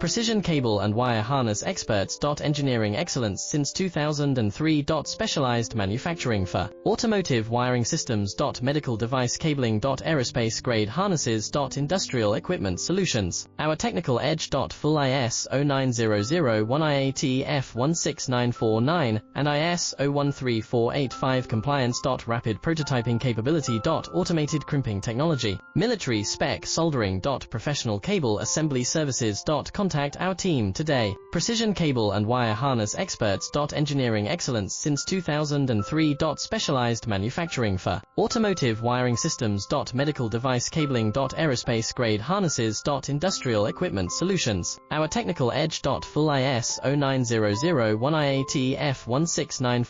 Precision cable and wire harness experts. Engineering excellence since 2003. Specialized manufacturing for automotive wiring systems. Medical device cabling. Aerospace grade harnesses. Industrial equipment solutions. Our technical edge. Full ISO 9001 IATF 16949 and ISO 13485 compliance. Rapid prototyping capability. Automated crimping technology. Military spec soldering. Professional cable assembly services. Contact our team today. Precision cable and wire harness experts. Engineering excellence since 2003. Specialized manufacturing for automotive wiring systems. Medical device cabling. Aerospace grade harnesses. Industrial equipment solutions. Our technical edge. Full ISO 9001 IATF 16949